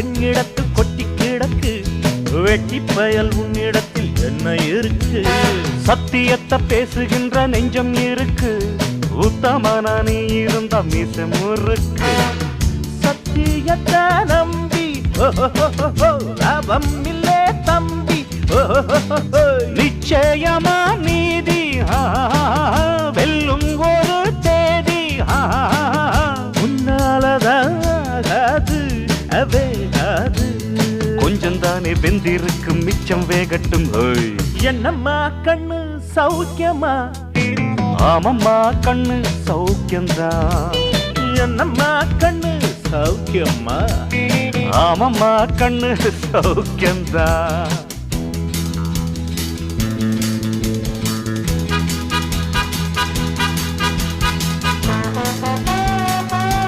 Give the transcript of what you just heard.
என்னிடத்தில் கொட்டி கிடக்கு, வெட்டி பயல் உன்னிடத்தில் என்ன இருக்கு? சத்தியத்தை பேசுகின்ற நெஞ்சம் இருக்கு, உத்தமன நீ இருந்த மீச முறுக்கு. சத்தியத்தை நம்பி லாபம் இல்லே தம்பி, நிச்சயமா நீதி வெல்லும் ஒரு தேதி. உன்னாலதாகாது அவேகாது, கொஞ்சம் தானே வெந்திருக்கும் மிச்சம் வேகட்டும். என்னம்மா கண்ணு சௌக்கியமா? ஆமம்மா கண்ணு சௌக்கியம்தான். என்னம்மா கண்ணு சௌக்கியமா? ஆமம்மா கண்ணு சௌக்கியம்தான்.